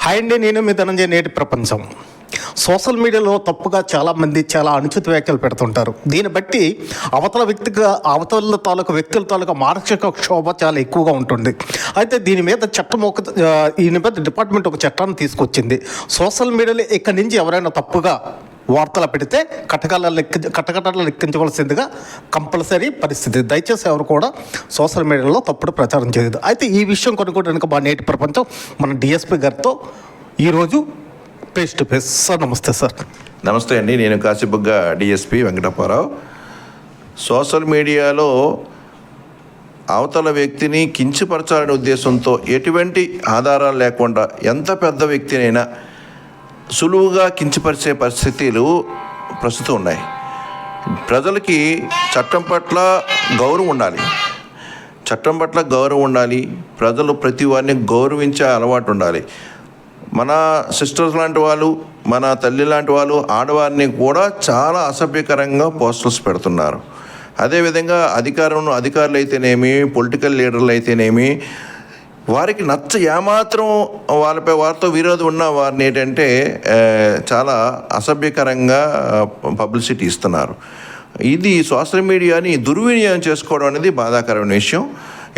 Hi అండి, నేను మీ ధనంజయ. నేటి ప్రపంచం సోషల్ మీడియాలో తప్పుగా చాలామంది చాలా అనుచిత వ్యాఖ్యలు పెడుతుంటారు. దీన్ని బట్టి అవతల తాలూకు వ్యక్తుల తాలూకా మానసిక క్షోభ చాలా ఎక్కువగా ఉంటుంది. అయితే దీని మీద దీని మీద డిపార్ట్మెంట్ ఒక చట్టాన్ని తీసుకొచ్చింది. సోషల్ మీడియాలో ఇక్కడి నుంచి ఎవరైనా తప్పుగా వార్తలు పెడితే కటకటాలు లెక్కించవలసిందిగా కంపల్సరీ పరిస్థితి. దయచేసి ఎవరు కూడా సోషల్ మీడియాలో తప్పుడు ప్రచారం చేయదు. అయితే ఈ విషయం కొనుక్కోవడానికి మా నేటి ప్రపంచం మన డిఎస్పీ గారితో ఈరోజు ఫేస్ టు ఫేస్. సార్ నమస్తే. సార్ నమస్తే అండి. నేను కాశీబుగ్గ డిఎస్పీ వెంకటప్పారావు. సోషల్ మీడియాలో అవతల వ్యక్తిని కించపరచాలనే ఉద్దేశంతో ఎటువంటి ఆధారాలు లేకుండా ఎంత పెద్ద వ్యక్తినైనా సులువుగా కించపరిచే పరిస్థితులు ప్రస్తుతం ఉన్నాయి. ప్రజలకి చట్టం పట్ల గౌరవం ఉండాలి. చట్టం పట్ల గౌరవం ఉండాలి. ప్రజలు ప్రతి వారిని గౌరవించే అలవాటు ఉండాలి. మన సిస్టర్స్ లాంటి వాళ్ళు, మన తల్లి లాంటి వాళ్ళు ఆడవారిని కూడా చాలా అసభ్యకరంగా పోస్టర్స్ పెడుతున్నారు. అదేవిధంగా అధికారులు అయితేనేమి, పొలిటికల్ లీడర్లు అయితేనేమి, వారికి ఏమాత్రం వారితో విరోధం ఉన్న వారిని ఏంటంటే చాలా అసభ్యకరంగా పబ్లిసిటీ ఇస్తున్నారు. ఇది సోషల్ మీడియాని దుర్వినియోగం చేసుకోవడం అనేది బాధాకరమైన విషయం.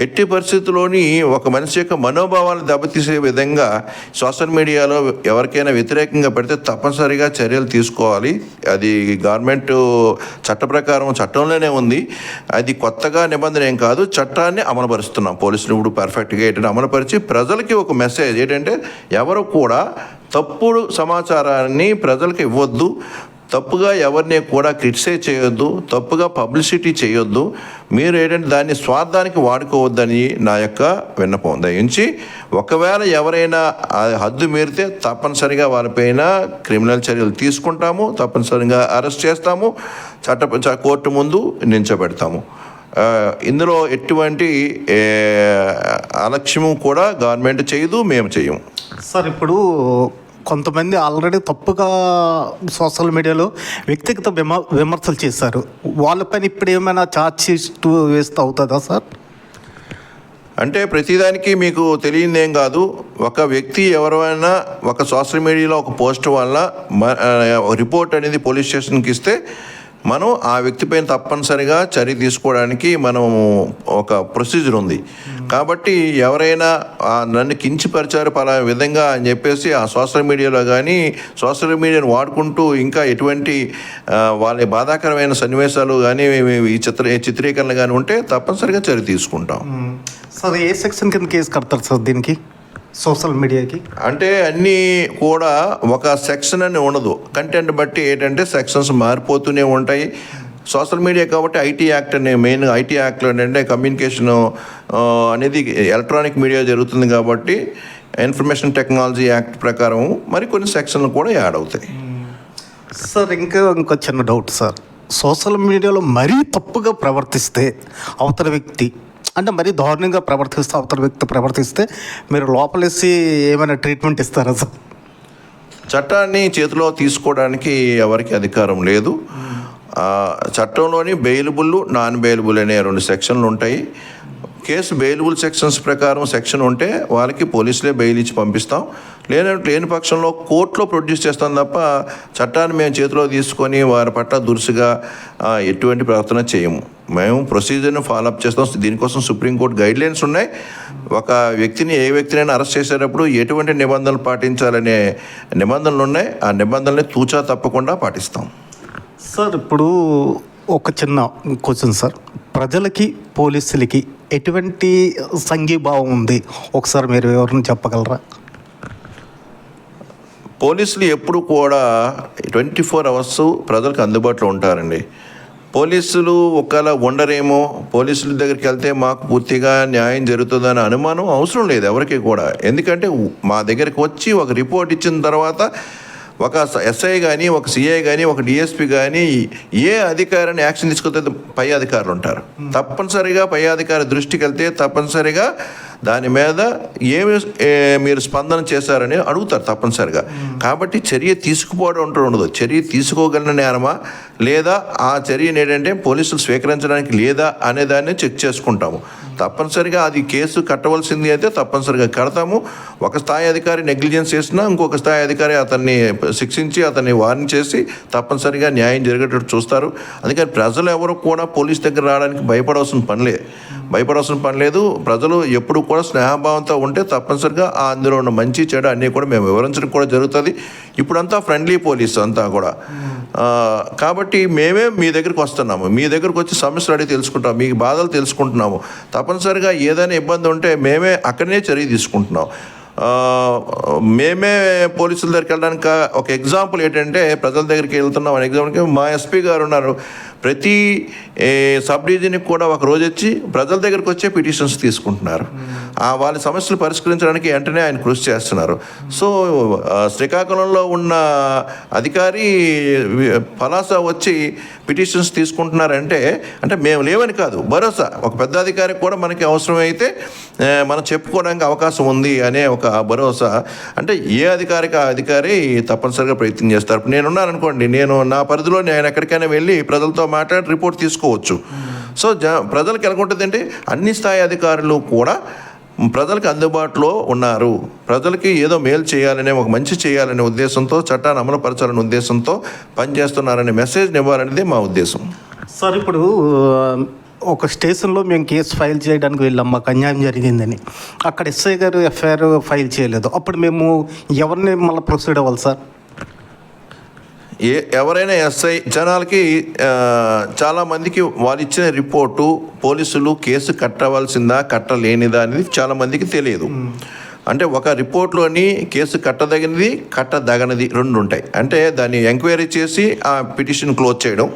ఎట్టి పరిస్థితుల్లోని ఒక మనిషి యొక్క మనోభావాలను దెబ్బతీసే విధంగా సోషల్ మీడియాలో ఎవరికైనా వ్యతిరేకంగా పెడితే తప్పనిసరిగా చర్యలు తీసుకోవాలి. అది గవర్నమెంట్ చట్ట ప్రకారం చట్టంలోనే ఉంది. అది కొత్తగా నిబంధన ఏం కాదు. చట్టాన్ని అమలుపరుస్తున్నాం. పోలీసులు ఇప్పుడు పర్ఫెక్ట్గా ఏంటంటే అమలుపరిచి ప్రజలకి ఒక మెసేజ్ ఏంటంటే ఎవరు కూడా తప్పుడు సమాచారాన్ని ప్రజలకు ఇవ్వద్దు, తప్పుగా ఎవరిని కూడా క్రిటిసైజ్ చేయొద్దు, తప్పుగా పబ్లిసిటీ చేయొద్దు. మీరు ఏంటంటే దాన్ని స్వార్థానికి వాడుకోవద్దని నా యొక్క విన్నపం. దయించి ఒకవేళ ఎవరైనా హద్దు మీరితే తప్పనిసరిగా వారిపైన క్రిమినల్ చర్యలు తీసుకుంటాము, తప్పనిసరిగా అరెస్ట్ చేస్తాము, కోర్టు ముందు నించోబెడతాము. ఇందులో ఎటువంటి అలక్ష్యము కూడా గవర్నమెంట్ చేయదు, మేము చేయము. సార్ ఇప్పుడు కొంతమంది ఆల్రెడీ తప్పుగా సోషల్ మీడియాలో వ్యక్తిగత విమర్శలు చేశారు. వాళ్ళపైన ఇప్పుడు ఏమైనా ఛార్జ్ షీట్ వేస్తే అవుతుందా సార్? అంటే ప్రతిదానికి మీకు తెలియదేం కాదు. ఒక వ్యక్తి ఎవరైనా ఒక సోషల్ మీడియాలో ఒక పోస్ట్ వల్ల రిపోర్ట్ అనేది పోలీస్ స్టేషన్కి ఇస్తే మనం ఆ వ్యక్తిపైన తప్పనిసరిగా చర్య తీసుకోవడానికి మనం ఒక ప్రొసీజర్ ఉంది. కాబట్టి ఎవరైనా నన్ను కించపరిచారు పలానా విధంగా అని చెప్పేసి ఆ సోషల్ మీడియాలో కానీ సోషల్ మీడియాను వాడుకుంటూ ఇంకా ఎటువంటి వాళ్ళ బాధాకరమైన సన్నివేశాలు కానీ ఈ చిత్రీకరణ కానీ ఉంటే తప్పనిసరిగా చర్య తీసుకుంటాం. సార్ ఏ సెక్షన్ కింద కేసు కడతారు సార్ దీనికి, సోషల్ మీడియాకి? అంటే అన్నీ కూడా ఒక సెక్షన్ అని ఉండదు. కంటెంట్ బట్టి ఏంటంటే సెక్షన్స్ మారిపోతూనే ఉంటాయి. సోషల్ మీడియా కాబట్టి ఐటీ యాక్ట్ అనే మెయిన్ ఐటీ యాక్ట్లో ఏంటంటే కమ్యూనికేషన్ అనేది ఎలక్ట్రానిక్ మీడియా జరుగుతుంది కాబట్టి ఇన్ఫర్మేషన్ టెక్నాలజీ యాక్ట్ ప్రకారం మరి కొన్ని సెక్షన్లు కూడా యాడ్ అవుతాయి. సార్ ఇంకో చిన్న డౌట్ సార్. సోషల్ మీడియాలో మరీ తప్పుగా ప్రవర్తిస్తే అవతల వ్యక్తి అంటే మరీ దారుణంగా అవతల వ్యక్తి ప్రవర్తిస్తే మీరు లోపలేసి ఏమైనా ట్రీట్మెంట్ ఇస్తారా సార్? చట్టాన్ని చేతిలో తీసుకోవడానికి ఎవరికి అధికారం లేదు. చట్టంలోని బెయిలబుల్, నాన్ బెయిలబుల్ అనే 2 సెక్షన్లు ఉంటాయి. కేసు బెయిలబుల్ సెక్షన్స్ ప్రకారం సెక్షన్ ఉంటే వాళ్ళకి పోలీసులే బెయిల్ ఇచ్చి పంపిస్తాం. లేని పక్షంలో కోర్టులో ప్రొడ్యూస్ చేస్తాం తప్ప చట్టాన్ని మేము చేతిలో తీసుకొని వారి పట్ల దురుసుగా ఎటువంటి ప్రవర్తన చేయము. మేము ప్రొసీజర్ని ఫాలోఅప్ చేస్తాం. దీనికోసం సుప్రీంకోర్టు గైడ్లైన్స్ ఉన్నాయి. ఒక వ్యక్తిని ఏ వ్యక్తినైనా అరెస్ట్ చేసేటప్పుడు ఎటువంటి నిబంధనలు పాటించాలనే నిబంధనలు ఉన్నాయి. ఆ నిబంధనల్ని తూచా తప్పకుండా పాటిస్తాం. సార్ ఇప్పుడు ఒక చిన్న క్వశ్చన్ సార్. ప్రజలకి పోలీసులకి ఎటువంటి సంఘీభావం ఉంది ఒకసారి మీరు ఎవరిని చెప్పగలరా? పోలీసులు ఎప్పుడు కూడా 24 అవర్స్ ప్రజలకు అందుబాటులో ఉంటారండి. పోలీసులు ఒకవేళ ఉండరేమో, పోలీసుల దగ్గరికి వెళ్తే మాకు పూర్తిగా న్యాయం జరుగుతుందనే అనుమానం అవసరం లేదు ఎవరికి కూడా. ఎందుకంటే మా దగ్గరికి వచ్చి ఒక రిపోర్ట్ ఇచ్చిన తర్వాత ఒక ఎస్ఐ కానీ, ఒక సిఐ కానీ, ఒక డిఎస్పీ కానీ ఏ అధికారాన్ని యాక్షన్ తీసుకొస్తే పై అధికారులు ఉంటారు. తప్పనిసరిగా పై అధికారి దృష్టికి వెళ్తే తప్పనిసరిగా దాని మీద మీరు స్పందన చేశారని అడుగుతారు తప్పనిసరిగా. కాబట్టి చర్య తీసుకుపోవడం ఉండదు. చర్య తీసుకోగలిగిన నేరమా లేదా ఆ చర్యను ఏంటంటే పోలీసులు స్వీకరించడానికి లేదా అనే దాన్ని చెక్ చేసుకుంటాము. తప్పనిసరిగా అది కేసు కట్టవలసింది అయితే తప్పనిసరిగా కడతాము. ఒక స్థాయి అధికారి నెగ్లిజెన్స్ చేసినా ఇంకొక స్థాయి అధికారి అతన్ని శిక్షించి అతన్ని వార్న్ చేసి తప్పనిసరిగా న్యాయం జరిగేటట్టు చూస్తారు. అందుకని ప్రజలు ఎవరు కూడా పోలీస్ దగ్గర రావడానికి భయపడవలసిన పని లేదు. ప్రజలు ఎప్పుడు కూడా స్నేహభావంతో ఉంటే తప్పనిసరిగా అందులో ఉన్న మంచి చెడు అన్నీ కూడా మేము వివరించడం కూడా జరుగుతుంది. ఇప్పుడంతా ఫ్రెండ్లీ పోలీస్ అంతా కూడా. కాబట్టి మేమే మీ దగ్గరికి వస్తున్నాము, మీ దగ్గరకు వచ్చి సమస్యలు అడిగి తెలుసుకుంటాం, మీకు బాధలు తెలుసుకుంటున్నాము. తప్పనిసరిగా ఏదైనా ఇబ్బంది ఉంటే మేమే అక్కడనే చర్య తీసుకుంటున్నాం. మేమే పోలీసుల దగ్గరికి వెళ్ళడానికి ఒక ఎగ్జాంపుల్ ఏంటంటే, ప్రజల దగ్గరికి వెళ్తున్నాం అనే ఎగ్జాంపుల్కి మా ఎస్పీ గారు ఉన్నారు. ప్రతి సబ్ డివిజన్కి కూడా ఒక రోజు వచ్చి ప్రజల దగ్గరికి వచ్చే పిటిషన్స్ తీసుకుంటున్నారు. వాళ్ళ సమస్యలు పరిష్కరించడానికి వెంటనే ఆయన కృషి చేస్తున్నారు. సో శ్రీకాకుళంలో ఉన్న అధికారి పలాస వచ్చి పిటిషన్స్ తీసుకుంటున్నారంటే అంటే మేము లేవని కాదు, భరోసా. ఒక పెద్ద అధికారికి కూడా మనకి అవసరమైతే మనం చెప్పుకోవడానికి అవకాశం ఉంది అనే ఒక భరోసా. అంటే ఏ అధికారికి ఆ అధికారి తప్పనిసరిగా ప్రయత్నం చేస్తారు. నేనున్నాను అనుకోండి, నేను నా పరిధిలో నేను ఎక్కడికైనా వెళ్ళి ప్రజలతో మాట్లాడి రిపోర్ట్ తీసుకోవచ్చు. సో ప్రజలకు ఎలాగుంటుందంటే అన్ని స్థాయి అధికారులు కూడా ప్రజలకు అందుబాటులో ఉన్నారు. ప్రజలకి ఏదో మేలు చేయాలనే ఒక మంచి చేయాలనే ఉద్దేశంతో, చట్టాన్ని అమలుపరచాలనే ఉద్దేశంతో పనిచేస్తున్నారనే మెసేజ్ని ఇవ్వాలనేది మా ఉద్దేశం. సార్, ఇప్పుడు ఒక స్టేషన్లో మేము కేసు ఫైల్ చేయడానికి వెళ్ళాం, మాకు అన్యాయం జరిగిందని. అక్కడ ఎస్ఐ గారు ఎఫ్ఐఆర్ ఫైల్ చేయలేదు. అప్పుడు మేము ఎవరిని మళ్ళీ ప్రొసీడ్ అవ్వాలి సార్? ఎవరైనా ఎస్ఐ జనాలకి చాలామందికి వాళ్ళు ఇచ్చిన రిపోర్టు పోలీసులు కేసు కట్టవలసిందా కట్టలేనిదా అనేది చాలామందికి తెలియదు. అంటే ఒక రిపోర్ట్లోని కేసు కట్టదగినది కట్టదగనిది రెండు ఉంటాయి. అంటే దాన్ని ఎంక్వైరీ చేసి ఆ పిటిషన్ క్లోజ్ చేయడం.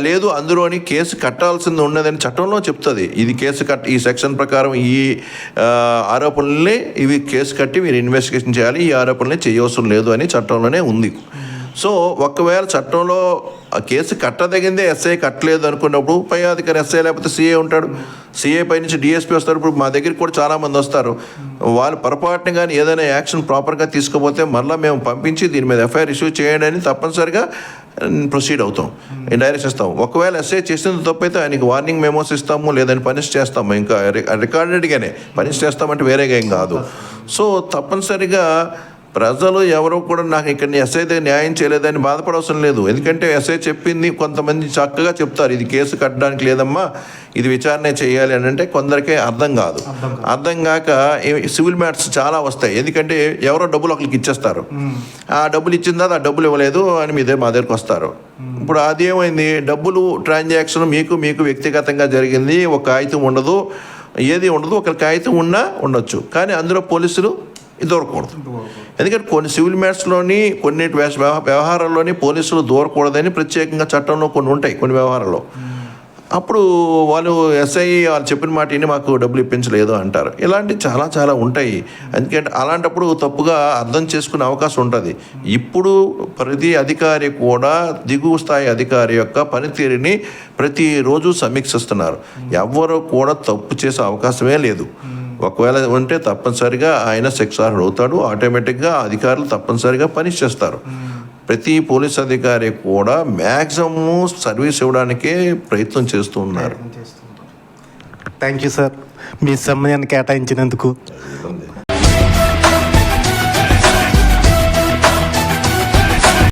లేదు అందులోని కేసు కట్టాల్సింది ఉన్నదని చట్టంలో చెప్తుంది. ఇది కేసు ఈ సెక్షన్ ప్రకారం ఈ ఆరోపణల్ని ఇవి కేసు కట్టి మీరు ఇన్వెస్టిగేషన్ చేయాలి, ఈ ఆరోపణల్ని చేయవసరం లేదు అని చట్టంలోనే ఉంది. సో ఒకవేళ చట్టంలో కేసు కట్టదగిందే ఎస్ఐ కట్టలేదు అనుకున్నప్పుడు పై అధికారి ఎస్ఐ లేకపోతే సిఏ ఉంటాడు. సిఏ పై నుంచి డిఎస్పీ వస్తారు. ఇప్పుడు మా దగ్గరికి కూడా చాలామంది వస్తారు. వాళ్ళు పొరపాటున కానీ ఏదైనా యాక్షన్ ప్రాపర్గా తీసుకోపోతే మళ్ళీ మేము పంపించి దీని మీద ఎఫ్ఐఆర్ ఇష్యూ చేయండి అని తప్పనిసరిగా ప్రొసీడ్ అవుతాం, డైరెక్షన్ ఇస్తాం. ఒకవేళ ఎస్ఐ చేసిన తప్పైతే ఆయనకి వార్నింగ్ మెమోస్ ఇస్తాము, లేదని పనిష్ చేస్తాము. ఇంకా రికార్డెడ్గానే పనిష్ చేస్తామంటే వేరేగా ఏం కాదు. సో తప్పనిసరిగా ప్రజలు ఎవరో కూడా నాకు ఇక్కడ ఎస్ఐ దగ్గర న్యాయం చేయలేదని బాధపడవసరం లేదు. ఎందుకంటే ఎస్ఐ చెప్పింది కొంతమంది చక్కగా చెప్తారు, ఇది కేసు కట్టడానికి లేదమ్మా, ఇది విచారణ చేయాలి అని. అంటే కొందరికే అర్థం కాదు. అర్థం కాక సివిల్ మ్యాటర్స్ చాలా వస్తాయి. ఎందుకంటే ఎవరో డబ్బులు ఒకరికి ఇచ్చేస్తారు, ఆ డబ్బులు ఇచ్చిన తర్వాత ఆ డబ్బులు ఇవ్వలేదు అని మా దగ్గరికి వస్తారు. ఇప్పుడు అది ఏమైంది, డబ్బులు ట్రాన్సాక్షన్ మీకు వ్యక్తిగతంగా జరిగింది, ఒక కాగితం ఉండదు, ఏది ఉండదు. ఒక కాగితం ఉండొచ్చు, కానీ అందులో పోలీసులు దూరకూడదు. ఎందుకంటే కొన్ని సివిల్ మ్యాటర్స్లోని కొన్ని వ్యవహారాల్లోని పోలీసులు దూరకూడదని ప్రత్యేకంగా చట్టంలో కొన్ని ఉంటాయి కొన్ని వ్యవహారాల్లో. అప్పుడు వాళ్ళు ఎస్ఐ వాళ్ళు చెప్పిన మాట విని మాకు డబ్బులు ఇప్పించలేదు అంటారు. ఇలాంటివి చాలా ఉంటాయి. ఎందుకంటే అలాంటప్పుడు తప్పుగా అర్థం చేసుకునే అవకాశం ఉంటుంది. ఇప్పుడు ప్రతి అధికారి కూడా దిగువ స్థాయి అధికారి యొక్క పనితీరుని ప్రతిరోజు సమీక్షిస్తున్నారు. ఎవరు కూడా తప్పు చేసే అవకాశమే లేదు. ఒకవేళ ఉంటే తప్పనిసరిగా ఆయన శిక్షార్హుడు అవుతాడు. ఆటోమేటిక్గా అధికారులు తప్పనిసరిగా పనిష్ చేస్తారు. ప్రతి పోలీస్ అధికారి కూడా మ్యాక్సిమం సర్వీస్ ఇవ్వడానికే ప్రయత్నం చేస్తూ ఉన్నారు. థ్యాంక్ యూ సార్, మీ సమయాన్ని కేటాయించినందుకు.